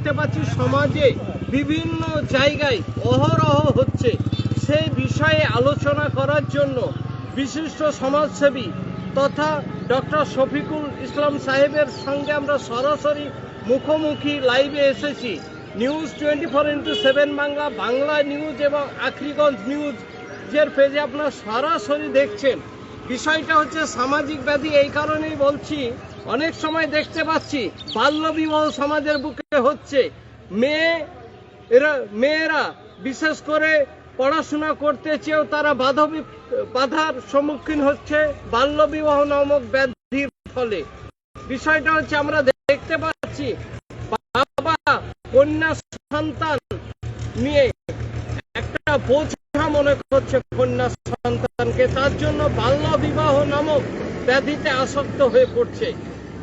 দেখতে পাচ্ছি সমাজে বিভিন্ন জায়গায় অহরহ হচ্ছে, সেই বিষয়ে আলোচনা করার জন্য বিশিষ্ট সমাজসেবী তথা ডক্টর শফিকুল ইসলাম সাহেবের সঙ্গে আমরা সরাসরি মুখোমুখি লাইভে এসেছি। News 24x7 Bangla, Bangla news এবং আখরিগঞ্জ নিউজের পেজে আপনারা সরাসরি দেখছেন। বিষয়টা হচ্ছে সামাজিক ব্যাধি। এই কারণেই বলছি, অনেক সময় দেখতে পাচ্ছি বাল্যবিবাহ সমাজের বুকে হচ্ছে। মেয়েরা বিশেষ করে পড়াশোনা করতে চেয়েও তারা বাধার সম্মুখীন হচ্ছে বাল্যবিবাহ নামক ব্যাধির ফলে। বিষয়টা হচ্ছে আমরা দেখতে পাচ্ছি বাবা কন্যা সন্তান নিয়ে একটা বোঝা মনে করছে কন্যা সন্তানকে, তার জন্য বাল্যবিবাহ নামক ব্যাধিতে আসক্ত হয়ে পড়ছে।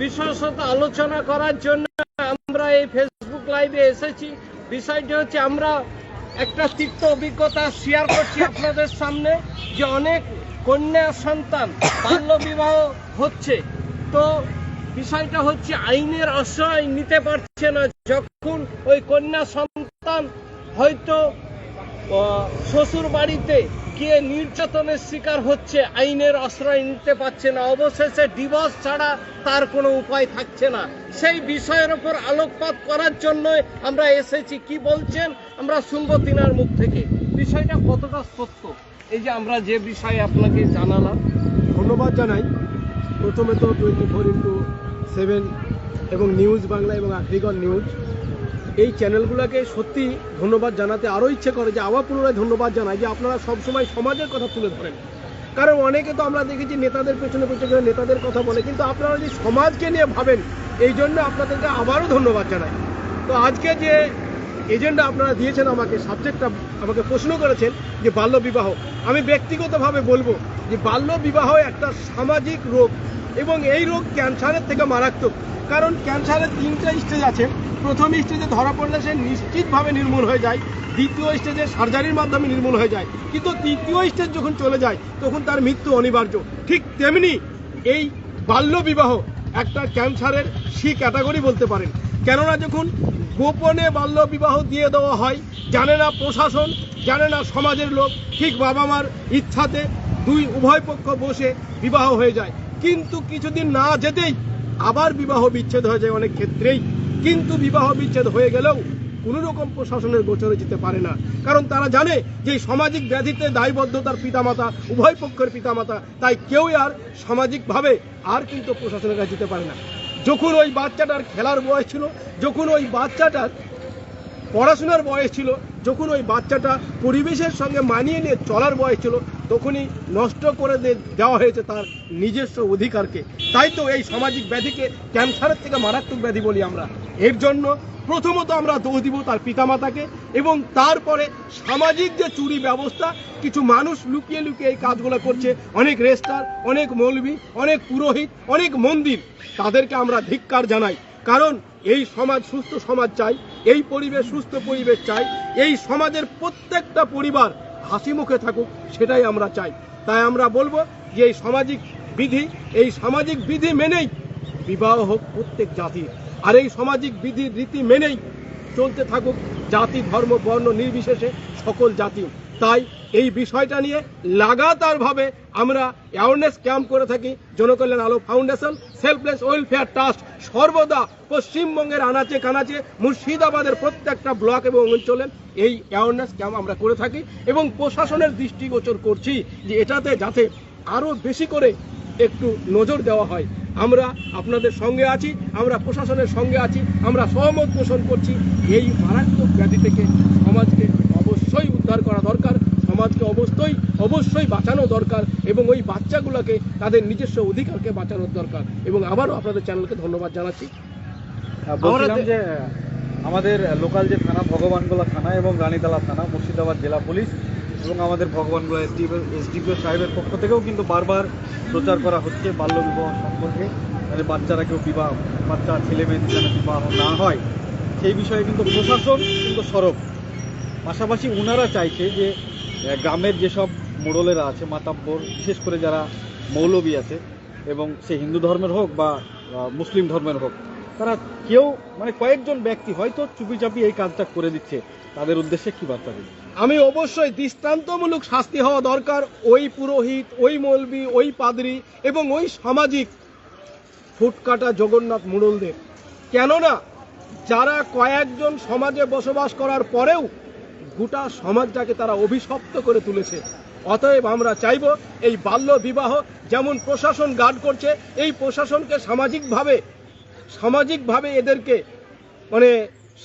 বিশেষত আলোচনা করার জন্য আমরা এই ফেসবুক লাইভে এসেছি। বিষয়টি হচ্ছে আমরা একটা তিক্ত অভিজ্ঞতা শেয়ার করছি আপনাদের সামনে, যে অনেক কন্যা সন্তান বাল্যবিবাহ হচ্ছে। তো বিষয়টা হচ্ছে আইনের আশ্রয় নিতে পারছে না। যখন ওই কন্যা সন্তান হয়তো শ্বশুর বাড়িতে গিয়ে নির্যাতনের শিকার হচ্ছে, আইনের আশ্রয় নিতে পারছে না, অবশেষে ডিভোর্স ছাড়া তার কোনো উপায় থাকছে না। সেই বিষয়ের উপর আলোকপাত করার জন্য আমরা এসেছি। কি বলছেন আমরা শুনবো তিনার মুখ থেকে। বিষয়টা কতটা সত্য, এই যে আমরা যে বিষয়ে আপনাকে জানালাম। ধন্যবাদ জানাই প্রথমে তো 24x7 এবং নিউজ বাংলা এবং আখরিগঞ্জ নিউজ, এই চ্যানেলগুলোকে সত্যি ধন্যবাদ জানাতে আরও ইচ্ছে করে যে আবার পুনরায় ধন্যবাদ জানাই যে আপনারা সবসময় সমাজের কথা তুলে ধরেন। কারণ অনেকে তো আমরা দেখেছি নেতাদের পেছনে পেছনে নেতাদের কথা বলে, কিন্তু আপনারা যদি সমাজকে নিয়ে ভাবেন, এই জন্য আপনাদেরকে আবারও ধন্যবাদ জানাই। তো আজকে যে এজেন্ডা আপনারা দিয়েছেন, আমাকে সাবজেক্টটা আমাকে প্রশ্ন করেছেন যে বাল্যবিবাহ, আমি ব্যক্তিগতভাবে বলবো যে বাল্যবিবাহ একটা সামাজিক রোগ এবং এই রোগ ক্যান্সারের থেকে মারাত্মক। কারণ ক্যান্সারের 3টা স্টেজ আছে। প্রথম স্টেজে ধরা পড়লে সে নিশ্চিতভাবে নির্মূল হয়ে যায়, দ্বিতীয় স্টেজে সার্জারির মাধ্যমে নির্মূল হয়ে যায়, কিন্তু তৃতীয় স্টেজ যখন চলে যায় তখন তার মৃত্যু অনিবার্য। ঠিক তেমনি এই বাল্যবিবাহ একটা ক্যান্সারের সি ক্যাটাগরি বলতে পারেন। কেননা যখন গোপনে বাল্যবিবাহ দিয়ে দেওয়া হয়, জানে না প্রশাসন, জানে না সমাজের লোক, ঠিক বাবা মার ইচ্ছাতে উভয় পক্ষ বসে বিবাহ হয়ে যায়, কিন্তু কিছুদিন না যেতেই আবার বিবাহ বিচ্ছেদ হয়ে যায় অনেক ক্ষেত্রেই। কিন্তু বিবাহ বিচ্ছেদ হয়ে গেলেও কোনো রকম প্রশাসনের গোচরে যেতে পারে না, কারণ তারা জানে যে সামাজিক ব্যাধিতে দায়বদ্ধতার পিতামাতা, উভয় পক্ষের পিতামাতা, তাই কেউই আর সামাজিকভাবে আর কিন্তু প্রশাসনের কাছে যেতে পারে না। যখন ওই বাচ্চাটার খেলার বয়স ছিল, যখন ওই বাচ্চাটার পড়াশোনার বয়স ছিল, যখন ওই বাচ্চাটা পরিবেশের সঙ্গে মানিয়ে নিয়ে চলার বয়স ছিল, তখনই নষ্ট করে দেওয়া হয়েছে তার নিজস্ব অধিকারকে। তাই তো এই সামাজিক ব্যাধিকে ক্যান্সারের থেকে মারাত্মক ব্যাধি বলি আমরা। এর জন্য প্রথমত আমরা দোষ দিব তার পিতামাতাকে, এবং তারপরে সামাজিক যে চুরি ব্যবস্থা, কিছু মানুষ লুকিয়ে লুকিয়ে এই কাজগুলো করছে, অনেক রেস্টার, অনেক মৌলবি, অনেক পুরোহিত, অনেক মন্দির, তাদেরকে আমরা ধিক্কার জানাই। কারণ এই সমাজ সুস্থ সমাজ চাই, এই পরিবেশ সুস্থ পরিবেশ চাই, এই সমাজের প্রত্যেকটা পরিবার হাসি মুখে থাকুক, সেটাই আমরা চাই। তাই আমরা বলবো যে এই সামাজিক বিধি মেনেই বিবাহ হোক প্রত্যেক জাতির, আর এই সামাজিক বিধি রীতি মেনেই চলতে থাকুক জাতি, ধর্ম, বর্ণ নির্বিশেষে সকল জাতি। তাই এই বিষয়টা নিয়ে লাগাতারভাবে আমরা অ্যাওয়ারনেস ক্যাম্প করে থাকি। জনকল্যাণ আলো ফাউন্ডেশন, সেলফলেস ওয়েলফেয়ার ট্রাস্ট সর্বদা পশ্চিমবঙ্গের আনাচে কানাচে, মুর্শিদাবাদের প্রত্যেকটা ব্লক এবং অঞ্চলে এই অ্যাওয়ারনেস ক্যাম্প আমরা করে থাকি, এবং প্রশাসনের দৃষ্টিগোচর করছি যে এটাতে যাতে আরও বেশি করে একটু নজর দেওয়া হয়। আমরা আপনাদের সঙ্গে আছি, আমরা প্রশাসনের সঙ্গে আছি, আমরা সহমত পোষণ করছি। এই মারাত্মক ব্যাধি থেকে সমাজকে অবশ্যই উদ্ধার করা দরকার, সমাজকে অবশ্যই বাঁচানো দরকার, এবং ওই বাচ্চাগুলোকে তাদের নিজস্ব অধিকারকে বাঁচানোর দরকার। এবং আবারও আপনাদের চ্যানেলকে ধন্যবাদ জানাচ্ছি। বলছিলাম যে আমাদের লোকাল যে থানা, ভগবানগোলা থানা এবং রানীতলা থানা, মুর্শিদাবাদ জেলা পুলিশ এবং আমাদের ভগবানগোলা এসডিপিও সাহেবের পক্ষ থেকেও কিন্তু বারবার প্রচার করা হচ্ছে বাল্যবিবাহ সম্পর্কে, মানে বাচ্চারা কেউ বাচ্চা ছেলে মেয়েদের যেন বিবাহ না হয়, সেই বিষয়ে কিন্তু প্রশাসন কিন্তু সরব। পাশাপাশি ওনারা চাইছে যে গ্রামের যেসব মোড়লেরা আছে, মাতাব্বর, বিশেষ করে যারা মৌলবী আছে, এবং সে হিন্দু ধর্মের হোক বা মুসলিম ধর্মের হোক, তারা কেউ মানে কয়েকজন ব্যক্তি হয়তো চুপিচাপি এই কাজটা করে দিচ্ছে, তাদের উদ্দেশ্যে কি বার্তা দিন? আমি অবশ্যই দৃষ্টান্তমূলক শাস্তি হওয়া দরকার ওই পুরোহিত, ওই মৌলবি, ওই পাদ্রী এবং ওই সামাজিক ফুটকাটা জগন্নাথ মুড়লদের। কেননা যারা কয়েকজন সমাজে বসবাস করার পরেও গোটা সমাজটাকে তারা অভিশপ্ত করে তুলেছে। অতএব আমরা চাইব এই বাল্য বিবাহ যেমন প্রশাসন গার্ড করছে, এই প্রশাসনকে সামাজিকভাবে এদেরকে মানে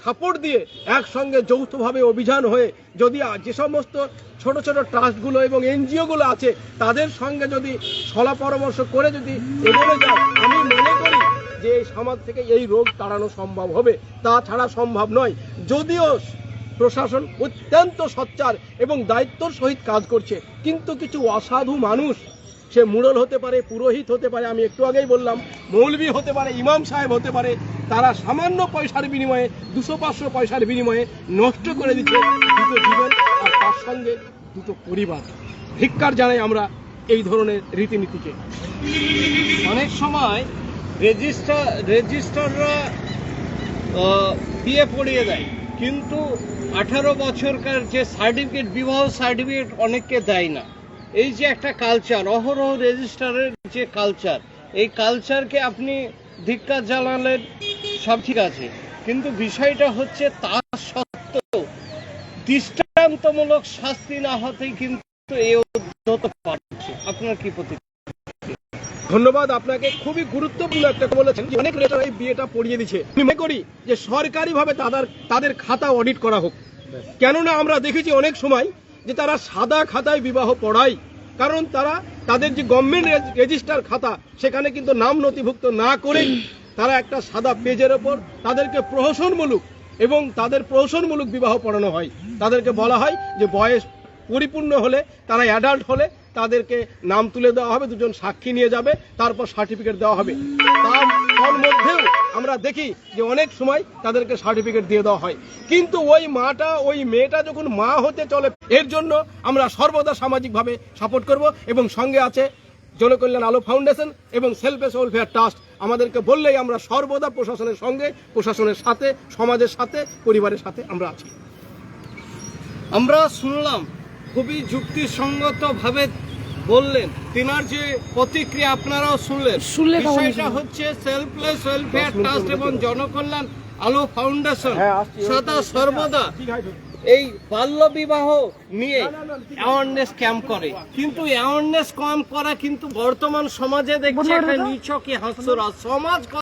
সাপোর্ট দিয়ে একসঙ্গে যৌথভাবে অভিযান হয়ে যদি যে সমস্ত ছোট ছোট ট্রাস্টগুলো এবং এনজিওগুলো আছে তাদের সঙ্গে যদি সলা পরামর্শ করে যদি এগোনো যায়, আমি মনে করি যে এই সমাজ থেকে এই রোগ তাড়ানো সম্ভব হবে। তাছাড়া সম্ভব নয়। যদিও প্রশাসন অত্যন্ত সোচ্চার এবং দায়িত্বর সহিত কাজ করছে, কিন্তু কিছু অসাধু মানুষ, সে মুড়ল হতে পারে, পুরোহিত হতে পারে, আমি একটু আগেই বললাম মৌলবি হতে পারে, ইমাম সাহেব হতে পারে, তারা সামান্য পয়সার বিনিময়ে 200-500 পয়সার বিনিময়ে নষ্ট করে দিচ্ছে দুটো জীবন আর তার সঙ্গে দুটো পরিবার। ধিক্কার জানাই আমরা এই ধরনের রীতিনীতিকে। অনেক সময় রেজিস্ট্রাররা বিয়ে পড়িয়ে দেয়, কিন্তু 18 বছরকার যে সার্টিফিকেট, বিবাহ সার্টিফিকেট অনেককে দেয় না। এই যে একটা কালচার, অহরহ রেজিস্ট্রারের যে কালচার, এই কালচারকে আপনি ধিক্কার জানালেন, সব ঠিক আছে, কিন্তু বিষয়টা হচ্ছে তা সত্ত্বেও দৃষ্টান্তমূলক শাস্তি না হতেই কিন্তু এই উদ্যত পাচ্ছে। আপনার কি প্রতিক্রিয়া? ধন্যবাদ আপনাকে। খুবই গুরুত্বপূর্ণ একটা কথা বলেছেন যে অনেক রেজিস্ট্রার এই বিয়েটা পড়িয়ে দিচ্ছে। আমি মনে করি যে সরকারিভাবে তাদের খাতা অডিট করা হোক। কেননা আমরা দেখেছি অনেক সময় যে তারা সাদা খাতায় বিবাহ পড়ায়, কারণ তাদের যে গভর্নমেন্ট রেজিস্টার খাতা সেখানে কিন্তু নাম নথিভুক্ত না করেই তারা একটা সাদা পেজের ওপর তাদেরকে প্রহসনমূলক বিবাহ পড়ানো হয়। তাদেরকে বলা হয় যে বয়স পরিপূর্ণ হলে, তারা অ্যাডাল্ট হলে তাদেরকে নাম তুলে দেওয়া হবে, দুজন সাক্ষী নিয়ে যাবে, তারপর সার্টিফিকেট দেওয়া হবে। তার মধ্যেও আমরা দেখি যে অনেক সময় তাদেরকে সার্টিফিকেট দিয়ে দেওয়া হয়, কিন্তু ওই মেয়েটা যখন মা হতে চলে, এর জন্য আমরা সর্বদা সামাজিকভাবে সাপোর্ট করব। এবং সঙ্গে আছে জনকল্যাণ আলো ফাউন্ডেশন এবং সেলফ ওয়েলফেয়ার ট্রাস্ট। আমাদেরকে বললেই আমরা সর্বদা প্রশাসনের সঙ্গে, প্রশাসনের সাথে, সমাজের সাথে, পরিবারের সাথে আমরা আছি। আমরা শুনলাম খুবই যুক্তিসঙ্গত ভাবে বললেন, তিনার যে প্রতিক্রিয়া আপনারাও শুনলেন। বিষয়টা হচ্ছে সেলফলেস ওয়েলফেয়ার ট্রাস্ট এবং জনকল্যাণ আলো ফাউন্ডেশন সদা সর্বদা এই বাল্য বিবাহ নিয়ে অ্যাওয়ারনেস ক্যাম্প করে, কিন্তু অ্যাওয়ারনেস ক্যাম্প করা কিন্তু বর্তমান সমাজে দেখছে একটা নিছকই হাস্যরস। সমাজ